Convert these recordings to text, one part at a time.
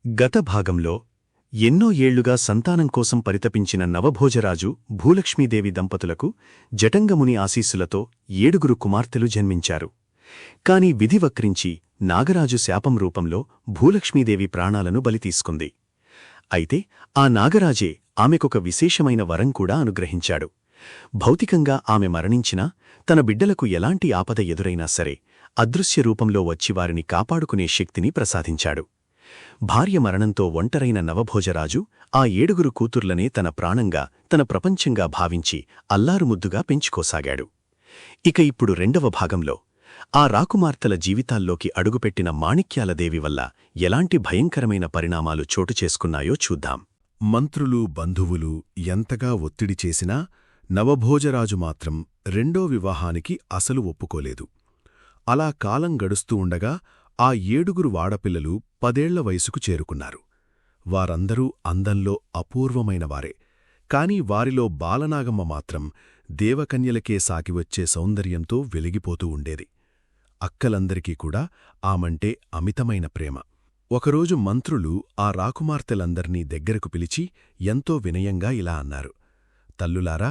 గత భాగంలో ఎన్నో ఏళ్లుగా సంతానం కోసం పరితపించిన నవభోజరాజు భూలక్ష్మీదేవి దంపతులకు జటంగముని ఆశీస్సులతో 7 కుమార్తెలు జన్మించారు. కాని విధి వక్రించి నాగరాజు శాపం రూపంలో భూలక్ష్మీదేవి ప్రాణాలను బలి తీసుకుంది. అయితే ఆ నాగరాజే ఆమెకొక విశేషమైన వరం కూడా అనుగ్రహించాడు. భౌతికంగా ఆమె మరణించినా తన బిడ్డలకు ఎలాంటి ఆపద ఎదురైనా సరే అదృశ్య రూపంలో వచ్చి వారిని కాపాడుకునే శక్తిని ప్రసాదించాడు. భార్య మరణంతో ఒంటరైన నవభోజరాజు ఆ 7 కూతుర్లనే తన ప్రాణంగా, తన ప్రపంచంగా భావించి అల్లారుముద్దుగా పెంచుకోసాగాడు. ఇక ఇప్పుడు 2వ భాగంలో ఆ రాకుమార్తెల జీవితాల్లోకి అడుగుపెట్టిన మాణిక్యాలదేవి వల్ల ఎలాంటి భయంకరమైన పరిణామాలు చోటుచేసుకున్నాయో చూద్దాం. మంత్రులు, బంధువులు ఎంతగా ఒత్తిడి చేసినా నవభోజరాజు మాత్రం రెండో వివాహానికి అసలు ఒప్పుకోలేదు. అలా కాలం గడుస్తూ ఉండగా ఆ 7 వాడపిల్లలు 10 ఏళ్ల వయసుకు చేరుకున్నారు. వారందరూ అందంలో అపూర్వమైనవారే. కాని వారిలో బాలనాగమ్మ మాత్రం దేవకన్యలకే సాకివచ్చే సౌందర్యంతో వెలిగిపోతూ ఉండేది. అక్కలందరికీ కూడా ఆమంటే అమితమైన ప్రేమ. ఒకరోజు మంత్రులు ఆ రాకుమార్తెలందర్నీ దగ్గరకు పిలిచి ఎంతో వినయంగా ఇలా అన్నారు: తల్లులారా,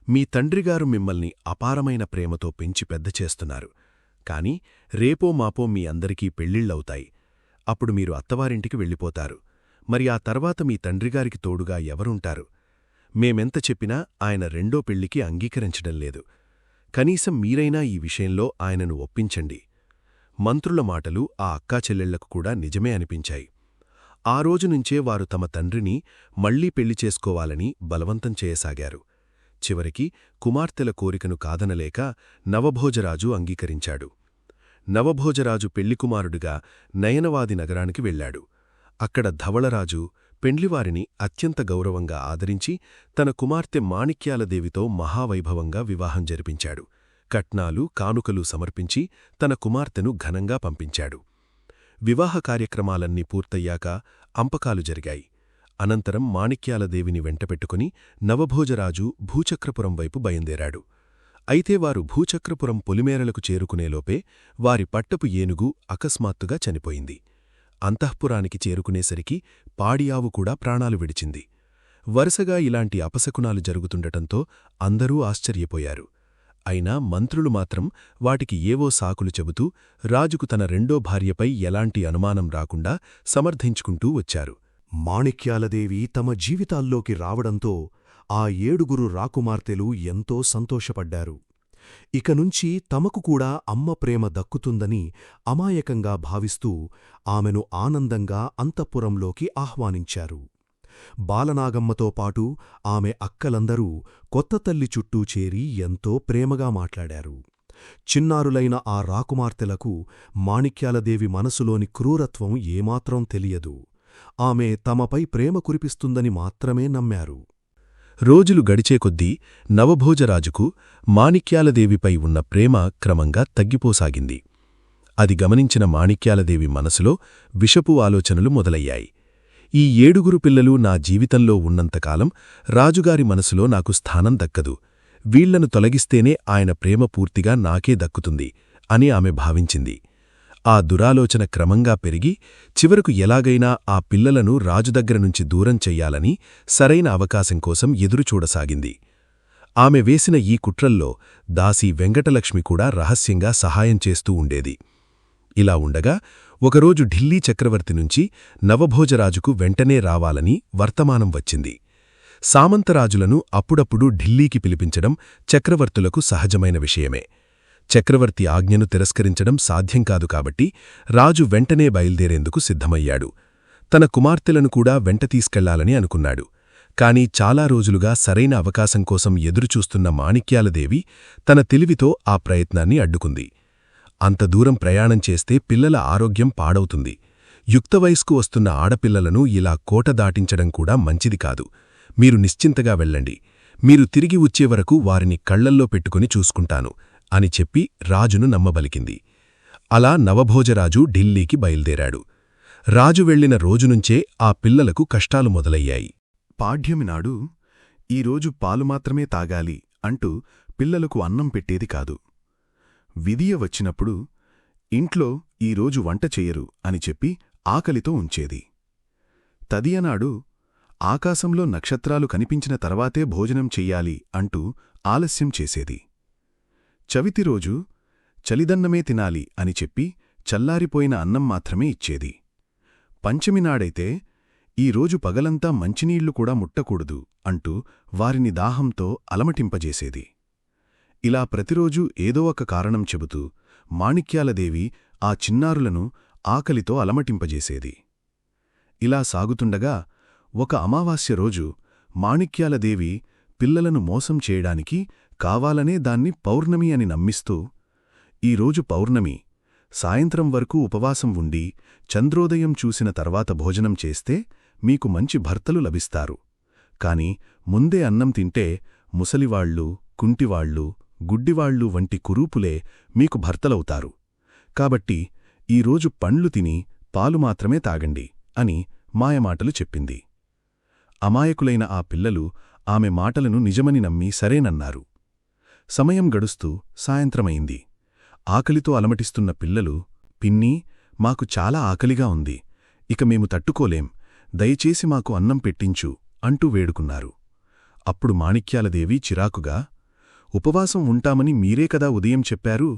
మీ తండ్రిగారు మిమ్మల్ని అపారమైన ప్రేమతో పెంచి పెద్ద చేస్తున్నారు. కాని రేపో మాపో మీ అందరికీ పెళ్ళిళ్ళవుతాయి. అప్పుడు మీరు అత్తవారింటికి వెళ్ళిపోతారు. మరి ఆ తర్వాత మీ తండ్రిగారికి తోడుగా ఎవరుంటారు? మేమెంత చెప్పినా ఆయన రెండో పెళ్లికి అంగీకరించడం లేదు. కనీసం మీరైనా ఈ విషయంలో ఆయనను ఒప్పించండి. మంత్రుల మాటలు ఆ అక్కాచెల్లెళ్లకు కూడా నిజమే అనిపించాయి. ఆ రోజునుంచే వారు తమ తండ్రిని మళ్లీ పెళ్లి చేసుకోవాలని బలవంతం చేయసాగారు. చివరికి కుమార్తెల కోరికను కాదనలేక నవభోజరాజు అంగీకరించాడు. నవభోజరాజు పెళ్లికుమారుడిగా నయనవాది నగరానికి వెళ్లాడు. అక్కడ ధవళరాజు పెండ్లివారిని అత్యంత గౌరవంగా ఆదరించి తన కుమార్తె మాణిక్యాలదేవితో మహావైభవంగా వివాహం జరిపించాడు. కట్నాలు, కానుకలు సమర్పించి తన కుమార్తెను ఘనంగా పంపించాడు. వివాహ కార్యక్రమాలన్నీ పూర్తయ్యాక అంపకాలు జరిగాయి. అనంతరం మాణిక్యాలదేవిని వెంటపెట్టుకుని నవభోజరాజు భూచక్రపురం వైపు బయలుదేరాడు. అయితే వారు భూచక్రపురం పొలిమేరలకు చేరుకునేలోపే వారి పట్టపు ఏనుగు అకస్మాత్తుగా చనిపోయింది. అంతఃపురానికి చేరుకునేసరికి పాడియావు కూడా ప్రాణాలు విడిచింది. వరుసగా ఇలాంటి అపశకునాలు జరుగుతుండటంతో అందరూ ఆశ్చర్యపోయారు. అయినా మంత్రులు మాత్రం వాటికి ఏవో సాకులు చెబుతూ రాజుకు తన రెండో భార్యపై ఎలాంటి అనుమానం రాకుండా సమర్థించుకుంటూ వచ్చారు. మాణిక్యాలదేవి తమ జీవితాల్లోకి రావడంతో ఆ 7 రాకుమార్తెలు ఎంతో సంతోషపడ్డారు. ఇకనుంచి తమకు కూడా అమ్మ ప్రేమ దక్కుతుందని అమాయకంగా భావిస్తూ ఆమెను ఆనందంగా అంతఃపురంలోకి ఆహ్వానించారు. బాలనాగమ్మతో పాటు ఆమె అక్కలందరూ కొత్త తల్లి చుట్టూ చేరి ఎంతో ప్రేమగా మాట్లాడారు. చిన్నారులైన ఆ రాకుమార్తెలకు మాణిక్యాలదేవి మనసులోని క్రూరత్వం ఏమాత్రం తెలియదు. ఆమె తమపై ప్రేమ కురిపిస్తుందని మాత్రమే నమ్మారు. రోజులు గడిచేకొద్దీ నవభోజరాజుకు మాణిక్యాలదేవిపై ఉన్న ప్రేమ క్రమంగా తగ్గిపోసాగింది. అది గమనించిన మాణిక్యాలదేవి మనసులో విషపు ఆలోచనలు మొదలయ్యాయి. ఈ 7 పిల్లలు నా జీవితంలో ఉన్నంతకాలం రాజుగారి మనసులో నాకు స్థానం దక్కదు. వీళ్లను తొలగిస్తేనే ఆయన ప్రేమ పూర్తిగా నాకే దక్కుతుంది అని ఆమె భావించింది. ఆ దురాలోచన క్రమంగా పెరిగి చివరకు ఎలాగైనా ఆ పిల్లలను రాజుదగ్గరనుంచి దూరం చెయ్యాలని సరైన అవకాశం కోసం ఎదురుచూడసాగింది. ఆమె వేసిన ఈ కుట్రల్లో దాసి వెంకటలక్ష్మి కూడా రహస్యంగా సహాయం చేస్తూ ఉండేది. ఇలా ఉండగా ఒకరోజు ఢిల్లీ చక్రవర్తి నుంచి నవభోజరాజుకు వెంటనే రావాలని వర్తమానం వచ్చింది. సామంతరాజులను అప్పుడప్పుడు ఢిల్లీకి పిలిపించడం చక్రవర్తులకు సహజమైన విషయమే. చక్రవర్తి ఆజ్ఞను తిరస్కరించడం సాధ్యం కాదు కాబట్టి రాజు వెంటనే బయల్దేరేందుకు సిద్ధమయ్యాడు. తన కుమార్తెలను కూడా వెంట తీసుకెళ్లాలని అనుకున్నాడు. కాని చాలా రోజులుగా సరైన అవకాశం కోసం ఎదురుచూస్తున్న మాణిక్యాలదేవి తన తెలివితో ఆ ప్రయత్నాన్ని అడ్డుకుంది. అంత దూరం ప్రయాణం చేస్తే పిల్లల ఆరోగ్యం పాడవుతుంది. యుక్తవయస్కు వస్తున్న ఆడపిల్లలను ఇలా కోట దాటించడం కూడా మంచిది కాదు. మీరు నిశ్చింతగా వెళ్ళండి. మీరు తిరిగి వచ్చేవరకు వారిని కళ్లల్లో పెట్టుకుని చూసుకుంటాను అని చెప్పి రాజును నమ్మబలికింది. అలా నవభోజరాజు ఢిల్లీకి బయల్దేరాడు. రాజు వెళ్లిన రోజునుంచే ఆ పిల్లలకు కష్టాలు మొదలయ్యాయి. పాడ్యమినాడు ఈరోజు పాలు మాత్రమే తాగాలి అంటూ పిల్లలకు అన్నం పెట్టేది కాదు. విదియ వచ్చినప్పుడు ఇంట్లో ఈరోజు వంట చెయ్యరు అని చెప్పి ఆకలితో ఉంచేది. తదియనాడు ఆకాశంలో నక్షత్రాలు కనిపించిన తర్వాతే భోజనం చెయ్యాలి అంటూ ఆలస్యం చేసేది. చవితిరోజు చలిదన్నమే తినాలి అని చెప్పి చల్లారిపోయిన అన్నం మాత్రమే ఇచ్చేది. పంచమినాడైతే ఈరోజు పగలంతా మంచినీళ్లు కూడా ముట్టకూడదు అంటూ వారిని దాహంతో అలమటింపజేసేది. ఇలా ప్రతిరోజూ ఏదో ఒక కారణం చెబుతూ మాణిక్యాలదేవి ఆ చిన్నారులను ఆకలితో అలమటింపజేసేది. ఇలా సాగుతుండగా ఒక అమావాస్య రోజు మాణిక్యాలదేవి పిల్లలను మోసం చేయడానికి కావాలనే దాన్ని పౌర్ణమి అని నమ్మిస్తూ, ఈరోజు పౌర్ణమి, సాయంత్రం వరకు ఉపవాసం ఉండి చంద్రోదయం చూసిన తర్వాత భోజనం చేస్తే మీకు మంచి భర్తలు లభిస్తారు. కాని ముందే అన్నం తింటే ముసలివాళ్లు, కుంటివాళ్లు, గుడ్డివాళ్లు వంటి కురూపులే మీకు భర్తలవుతారు. కాబట్టి ఈరోజు పండ్లు తిని పాలు మాత్రమే తాగండి అని మాయమాటలు చెప్పింది. అమాయకులైన ఆ పిల్లలు ఆమె మాటలను నిజమని నమ్మి సరేనన్నారు. సమయం గడుస్తూ సాయంత్రమైంది. ఆకలితో అలమటిస్తున్న పిల్లలు, పిన్నీ, మాకు చాలా ఆకలిగా ఉంది, ఇక మేము తట్టుకోలేం, దయచేసి మాకు అన్నం పెట్టించు అంటూ వేడుకున్నారు. అప్పుడు మాణిక్యాలదేవి చిరాకుగా, ఉపవాసం ఉంటామని మీరే కదా ఉదయం చెప్పారు,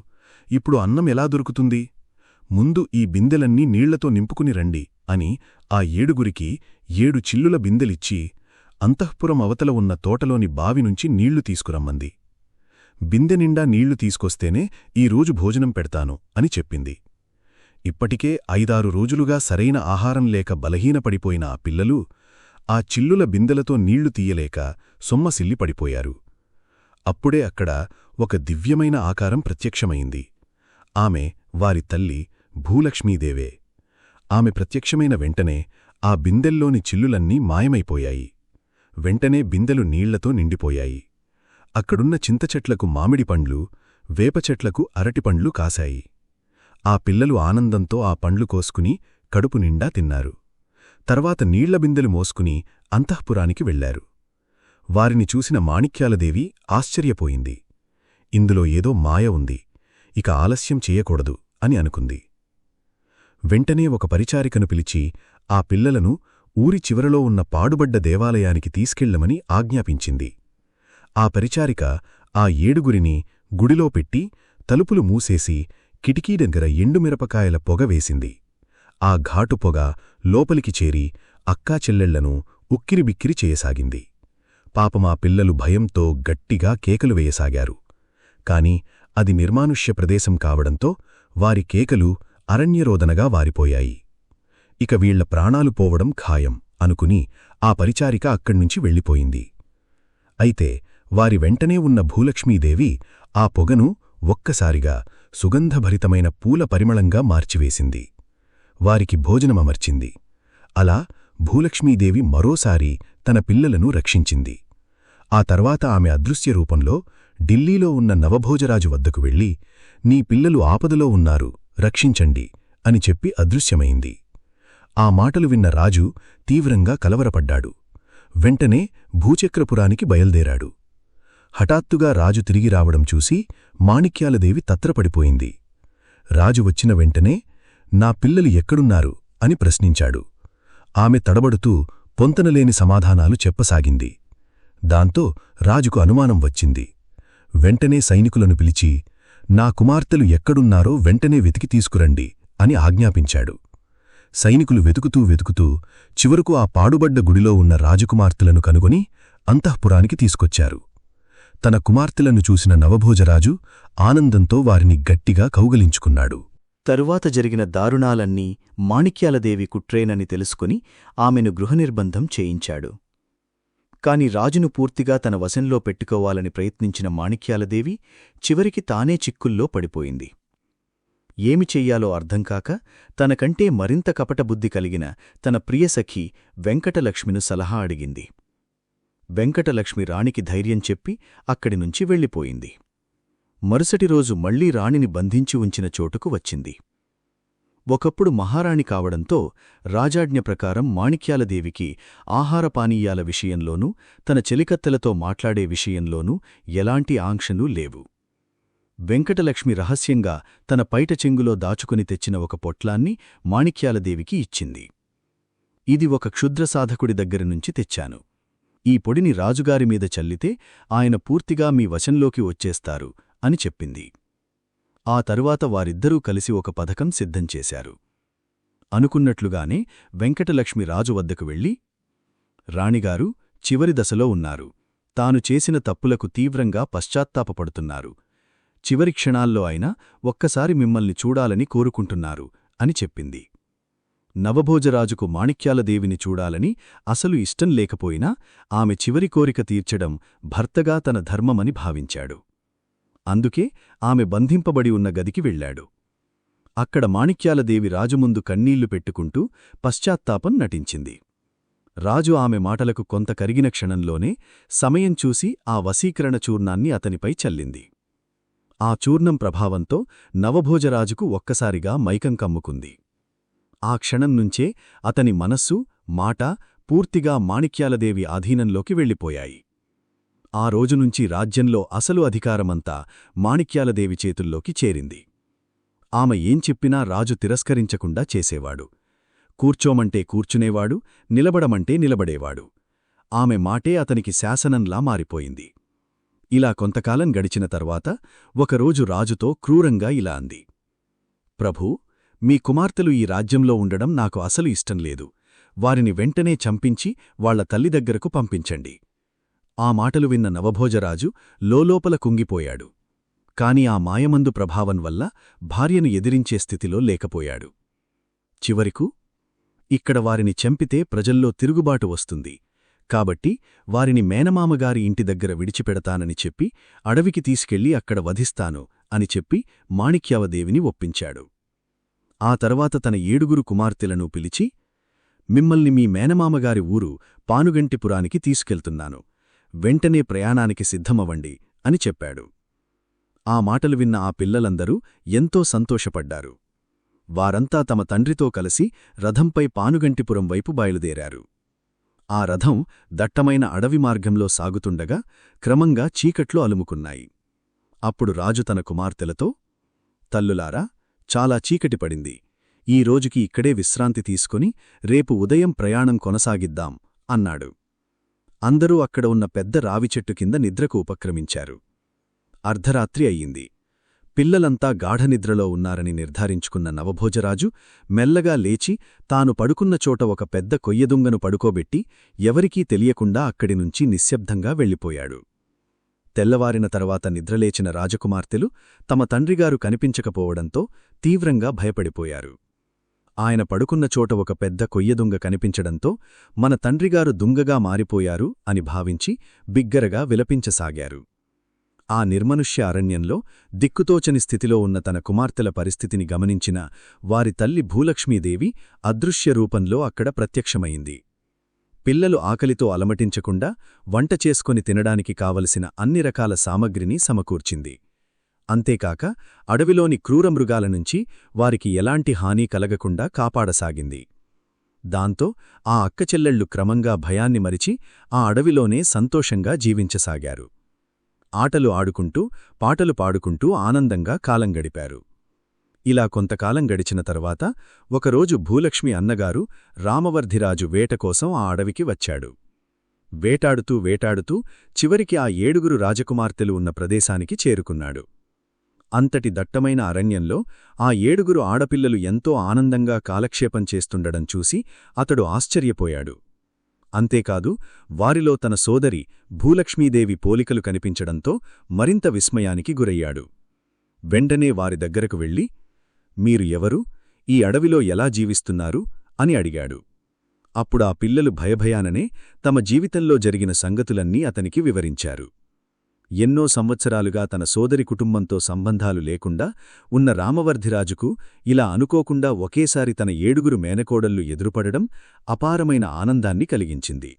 ఇప్పుడు అన్నం ఎలా దొరుకుతుంది? ముందు ఈ బిందెలన్నీ నీళ్లతో నింపుకుని రండి అని ఆ 7గురికి 7 చిల్లుల బిందెలిచ్చి అంతఃపురం అవతల ఉన్న తోటలోని బావినుంచి నీళ్లు తీసుకురమ్మంది. బిందె నిండా నీళ్లు తీసుకొస్తేనే ఈరోజు భోజనం పెడతాను అని చెప్పింది. ఇప్పటికే 5-6 రోజులుగా సరైన ఆహారం లేక బలహీనపడిపోయిన ఆ పిల్లలు ఆ చిల్లుల బిందెలతో నీళ్లు తీయలేక సొమ్మసిల్లి పడిపోయారు. అప్పుడే అక్కడ ఒక దివ్యమైన ఆకారం ప్రత్యక్షమైంది. ఆమె వారి తల్లి భూలక్ష్మీదేవే. ఆమె ప్రత్యక్షమైన వెంటనే ఆ బిందెల్లోని చిల్లులన్నీ మాయమైపోయాయి. వెంటనే బిందెలు నీళ్లతో నిండిపోయాయి. అక్కడున్న చింతచెట్లకు మామిడి పండ్లు, వేపచెట్లకు అరటిపండ్లు కాశాయి. ఆ పిల్లలు ఆనందంతో ఆ పండ్లు కోసుకుని కడుపు నిండా తిన్నారు. తర్వాత నీళ్ల బిందెలు మోసుకుని అంతఃపురానికి వెళ్లారు. వారిని చూసిన మాణిక్యాలదేవి ఆశ్చర్యపోయింది. ఇందులో ఏదో మాయ ఉంది, ఇక ఆలస్యం చేయకూడదు అని అనుకుంది. వెంటనే ఒక పరిచారికను పిలిచి ఆ పిల్లలను ఊరి చివరలో ఉన్న పాడుబడ్డ దేవాలయానికి తీసుకెళ్లమని ఆజ్ఞాపించింది. ఆ పరిచారిక ఆ 7గురిని గుడిలో పెట్టి తలుపులు మూసేసి కిటికీ దగ్గర ఎండుమిరపకాయల పొగ వేసింది. ఆ ఘాటు పొగ లోపలికి చేరి అక్కా చెల్లెళ్లను ఉక్కిరిబిక్కిరి చేయసాగింది. పాపమా పిల్లలు భయంతో గట్టిగా కేకలు వేయసాగారు. కాని అది నిర్మానుష్య ప్రదేశం కావడంతో వారి కేకలు అరణ్యరోదనగా వారిపోయాయి. ఇక వీళ్ల ప్రాణాలు పోవడం ఖాయం అనుకుని ఆ పరిచారిక అక్కడ్నుంచి వెళ్ళిపోయింది. అయితే వారి వెంటనే ఉన్న భూలక్ష్మీదేవి ఆ పొగను ఒక్కసారిగా సుగంధభరితమైన పూల పరిమళంగా మార్చివేసింది. వారికి భోజనమమర్చింది. అలా భూలక్ష్మీదేవి మరోసారి తన పిల్లలను రక్షించింది. ఆ తర్వాత ఆమె అదృశ్య రూపంలో ఢిల్లీలో ఉన్న నవభోజరాజు వద్దకు వెళ్లి, నీ పిల్లలు ఆపదలో ఉన్నారు, రక్షించండి అని చెప్పి అదృశ్యమైంది. ఆ మాటలు విన్న రాజు తీవ్రంగా కలవరపడ్డాడు. వెంటనే భూచక్రపురానికి బయల్దేరాడు. హఠాత్తుగా రాజు తిరిగి రావడం చూసి మాణిక్యాలదేవి తత్రపడిపోయింది. రాజు వచ్చిన వెంటనే, నా పిల్లలు ఎక్కడున్నారు అని ప్రశ్నించాడు. ఆమె తడబడుతూ పొంతనలేని సమాధానాలు చెప్పసాగింది. దాంతో రాజుకు అనుమానం వచ్చింది. వెంటనే సైనికులను పిలిచి, నా కుమార్తెలు ఎక్కడున్నారో వెంటనే వెతికి తీసుకురండి అని ఆజ్ఞాపించాడు. సైనికులు వెతుకుతూ చివరకు ఆ పాడుబడ్డ గుడిలో ఉన్న రాజకుమార్తెలను కనుగొని అంతఃపురానికి తీసుకొచ్చారు. తన కుమార్తెలను చూసిన నవభోజరాజు ఆనందంతో వారిని గట్టిగా కౌగలించుకున్నాడు. తరువాత జరిగిన దారుణాలన్నీ మాణిక్యాలదేవి కుట్రేనని తెలుసుకుని ఆమెను గృహనిర్బంధం చేయించాడు. కాని రాజును పూర్తిగా తన వశంలో పెట్టుకోవాలని ప్రయత్నించిన మాణిక్యాలదేవి చివరికి తానే చిక్కుల్లో పడిపోయింది. ఏమి చెయ్యాలో అర్థంకాక తనకంటే మరింత కపటబుద్ధి కలిగిన తన ప్రియసఖి వెంకటలక్ష్మిను సలహా అడిగింది. వెంకటలక్ష్మి రాణికి ధైర్యం చెప్పి అక్కడినుంచి వెళ్ళిపోయింది. మరుసటి రోజు మళ్లీ రాణిని బంధించి ఉంచిన చోటుకు వచ్చింది. ఒకప్పుడు మహారాణి కావడంతో రాజాజ్ఞ ప్రకారం మాణిక్యాలదేవికి ఆహారపానీయాల విషయంలోనూ తన చెలికత్తెలతో మాట్లాడే విషయంలోనూ ఎలాంటి ఆంక్షలు లేవు. వెంకటలక్ష్మి రహస్యంగా తన పైట చెంగులో దాచుకుని తెచ్చిన ఒక పొట్లాన్ని మాణిక్యాలదేవికి ఇచ్చింది. ఇది ఒక క్షుద్రసాధకుడి దగ్గరనుంచి తెచ్చాను. ఈ పొడిని రాజుగారిమీద చల్లితే ఆయన పూర్తిగా మీ వశంలోకి వచ్చేస్తారు అని చెప్పింది. ఆ తరువాత వారిద్దరూ కలిసి ఒక పథకం సిద్ధం చేశారు. అనుకున్నట్లుగానే వెంకటలక్ష్మి రాజు వద్దకు వెళ్ళి, రాణిగారు చివరి దశలో ఉన్నారు. తాను చేసిన తప్పులకు తీవ్రంగా పశ్చాత్తాపపడుతున్నారు. చివరి క్షణాల్లో అయినా ఒక్కసారి మిమ్మల్ని చూడాలని కోరుకుంటున్నారు అని చెప్పింది. నవభోజరాజుకు మాణిక్యాలదేవిని చూడాలని అసలు ఇష్టం లేకపోయినా ఆమె చివరి కోరిక తీర్చడం భర్తగా తన ధర్మమని భావించాడు. అందుకే ఆమె బంధింపబడి ఉన్న గదికి వెళ్ళాడు. అక్కడ మాణిక్యాలదేవి రాజుముందు కన్నీళ్లు పెట్టుకుంటూ పశ్చాత్తాపం నటించింది. రాజు ఆమె మాటలకు కొంత కరిగిన క్షణంలోనే సమయం చూసి ఆ వశీకరణ చూర్ణాన్ని అతనిపై చల్లింది. ఆ చూర్ణం ప్రభావంతో నవభోజరాజుకు ఒక్కసారిగా మైకం కమ్ముకుంది. ఆ క్షణం నుంచే అతని మనస్సు, మాట పూర్తిగా మాణిక్యాలదేవి ఆధీనంలోకి వెళ్ళిపోయాయి. ఆ రోజునుంచి రాజ్యంలో అసలు అధికారమంతా మాణిక్యాలదేవి చేతుల్లోకి చేరింది. ఆమె ఏం చెప్పినా రాజు తిరస్కరించకుండా చేసేవాడు. కూర్చోమంటే కూర్చునేవాడు, నిలబడమంటే నిలబడేవాడు. ఆమె మాటే అతనికి శాసనంలా మారిపోయింది. ఇలా కొంతకాలం గడిచిన తర్వాత ఒకరోజు రాజుతో క్రూరంగా ఇలా అంది, ప్రభూ, మీ కుమార్తెలు ఈ రాజ్యంలో ఉండడం నాకు అసలు ఇష్టం లేదు. వారిని వెంటనే చంపించి వాళ్ల తల్లి దగ్గరకు పంపించండి. ఆ మాటలు విన్న నవభోజరాజు లోలోపల కుంగిపోయాడు. కాని ఆ మాయమందు ప్రభావం వల్ల భార్యను ఎదిరించే స్థితిలో లేకపోయాడు. చివరకు, ఇక్కడ వారిని చంపితే ప్రజల్లో తిరుగుబాటు వస్తుంది, కాబట్టి వారిని మేనమామగారి ఇంటి దగ్గర విడిచిపెడతానని చెప్పి అడవికి తీసుకెళ్లి అక్కడ వధిస్తాను అని చెప్పి మాణిక్యావదేవిని ఒప్పించాడు. ఆ తర్వాత తన 7 కుమార్తెలను పిలిచి, మిమ్మల్ని మీ మేనమామగారి ఊరు పానుగంటిపురానికి తీసుకెళ్తున్నాను. వెంటనే ప్రయాణానికి సిద్ధమవ్వండి అని చెప్పాడు. ఆ మాటలు విన్న ఆ పిల్లలందరూ ఎంతో సంతోషపడ్డారు. వారంతా తమ తండ్రితో కలిసి రథంపై పానుగంటిపురం వైపు బయలుదేరారు. ఆ రథం దట్టమైన అడవి మార్గంలో సాగుతుండగా క్రమంగా చీకట్లు అలుముకున్నాయి. అప్పుడు రాజు తన కుమార్తెలతో, తల్లులారా, చాలా చీకటి పడింది. ఈ రోజుకి ఇక్కడే విశ్రాంతి తీసుకుని రేపు ఉదయం ప్రయాణం కొనసాగిద్దాం అన్నాడు. అందరూ అక్కడ ఉన్న పెద్ద రావిచెట్టు కింద నిద్రకు ఉపక్రమించారు. అర్ధరాత్రి అయ్యింది. పిల్లలంతా గాఢనిద్రలో ఉన్నారని నిర్ధారించుకున్న నవభోజరాజు మెల్లగా లేచి తాను పడుకున్న చోట ఒక పెద్ద కొయ్యదుంగను పడుకోబెట్టి ఎవరికీ తెలియకుండా అక్కడినుంచి నిశ్శబ్దంగా వెళ్ళిపోయాడు. తెల్లవారిన తర్వాత నిద్రలేచిన రాజకుమార్తెలు తమ తండ్రిగారు కనిపించకపోవడంతో తీవ్రంగా భయపడిపోయారు. ఆయన పడుకున్న చోట ఒక పెద్ద కొయ్యదుంగ కనిపించడంతో మన తండ్రిగారు దుంగగా మారిపోయారు అని భావించి బిగ్గరగా విలపించసాగారు. ఆ నిర్మనుష్య అరణ్యంలో దిక్కుతోచని స్థితిలో ఉన్న తన కుమార్తెల పరిస్థితిని గమనించిన వారి తల్లి భూలక్ష్మీదేవి అదృశ్య రూపంలో అక్కడ ప్రత్యక్షమైంది. పిల్లలు ఆకలితో అలమటించకుండా వంట చేసుకొని తినడానికి కావలసిన అన్ని రకాల సామగ్రిని సమకూర్చింది. అంతేకాక అడవిలోని క్రూరమృగాల నుంచి వారికి ఎలాంటి హాని కలగకుండా కాపాడసాగింది. దాంతో ఆ అక్కచెల్లెళ్ళు క్రమంగా భయాన్ని మరిచి ఆ అడవిలోనే సంతోషంగా జీవించసాగారు. ఆటలు ఆడుకుంటూ పాటలు పాడుకుంటూ ఆనందంగా కాలం గడిపారు. ఇలా కొంతకాలం గడిచిన తర్వాత ఒకరోజు భూలక్ష్మి అన్నగారు రామవర్ధిరాజు వేటకోసం ఆ అడవికి వచ్చాడు. వేటాడుతూ వేటాడుతూ చివరికి ఆ 7 రాజకుమార్తెలు ఉన్న ప్రదేశానికి చేరుకున్నాడు. అంతటి దట్టమైన అరణ్యంలో ఆ 7 ఆడపిల్లలు ఎంతో ఆనందంగా కాలక్షేపం చేస్తుండడం చూసి అతడు ఆశ్చర్యపోయాడు. అంతేకాదు వారిలో తన సోదరి భూలక్ష్మీదేవి పోలికలు కనిపించడంతో మరింత విస్మయానికి గురయ్యాడు. వెంటనే వారి దగ్గరకు వెళ్ళి, మీరు ఎవరు, ఈ అడవిలో ఎలా జీవిస్తున్నారు అని అడిగాడు. అప్పుడా పిల్లలు భయభయాననే తమ జీవితంలో జరిగిన సంగతులన్నీ అతనికి వివరించారు. ఎన్నో సంవత్సరాలుగా తన సోదరి కుటుంబంతో సంబంధాలు లేకుండా ఉన్న రామవర్ధిరాజుకు ఇలా అనుకోకుండా ఒకేసారి తన 7 మేనకోడళ్లు ఎదురుపడడం అపారమైన ఆనందాన్ని కలిగించింది.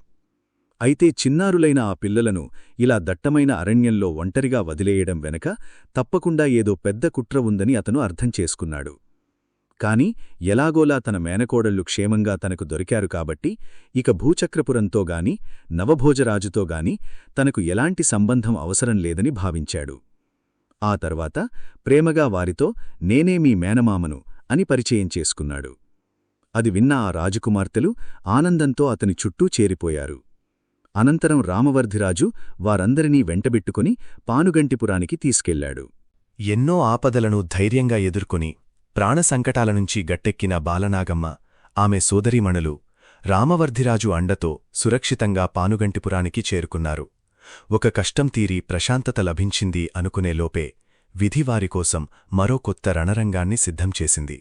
అయితే చిన్నారులైన ఆ పిల్లలను ఇలా దట్టమైన అరణ్యంలో ఒంటరిగా వదిలేయడం వెనక తప్పకుండా ఏదో పెద్ద కుట్ర ఉందని అతను అర్థం చేసుకున్నాడు. కాని ఎలాగోలా తన మేనకోడళ్లు క్షేమంగా తనకు దొరికారు కాబట్టి ఇక భూచక్రపురంతో గాని నవభోజరాజుతో గాని తనకు ఎలాంటి సంబంధం అవసరం లేదని భావించాడు. ఆ తర్వాత ప్రేమగా వారితో నేనే మీ మేనమామను అని పరిచయం చేసుకున్నాడు. అది విన్న ఆ రాజకుమార్తెలు ఆనందంతో అతని చుట్టూ చేరిపోయారు. అనంతరం రామవర్ధిరాజు వారందరినీ వెంటబెట్టుకుని పానుగంటిపురానికి తీసుకెళ్లాడు. ఎన్నో ఆపదలను ధైర్యంగా ఎదుర్కొని ప్రాణసంకటాల నుంచి గట్టెక్కిన బాలనాగమ్మ, ఆమె సోదరీమణులు రామవర్ధిరాజు అండతో సురక్షితంగా పానుగంటిపురానికి చేరుకున్నారు. ఒక కష్టం తీరి ప్రశాంతత లభించింది అనుకునేలోపే విధి వారికోసం మరో కొత్త రణరంగాన్ని సిద్ధం చేసింది.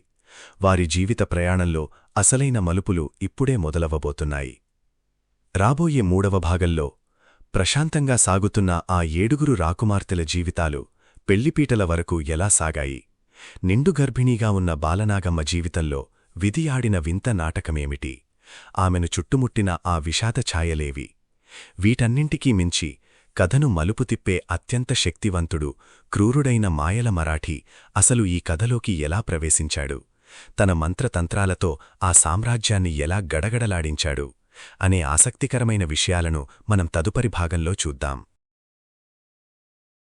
వారి జీవిత ప్రయాణంలో అసలైన మలుపులు ఇప్పుడే మొదలవబోతున్నాయి. రాబోయే 3వ భాగంలో ప్రశాంతంగా సాగుతున్న ఆ 7గురు రాకుమార్తెల జీవితాలు పెళ్లిపీటల వరకు ఎలా సాగాయి, నిండు గర్భిణీగా ఉన్న బాలనాగమ్మ జీవితంలో విధి ఆడిన వింత నాటకమేమిటి, ఆమెను చుట్టుముట్టిన ఆ విషాద ఛాయలేవి, వీటన్నింటికీ మించి కథను మలుపు తిప్పే అత్యంత శక్తివంతుడు, క్రూరుడైన మాయల మరాఠీ అసలు ఈ కథలోకి ఎలా ప్రవేశించాడు, తన మంత్రతంత్రాలతో ఆ సామ్రాజ్యాన్ని ఎలా గడగడలాడించాడు అనే ఆసక్తికరమైన విషయాలను మనం తదుపరి భాగంలో చూద్దాం.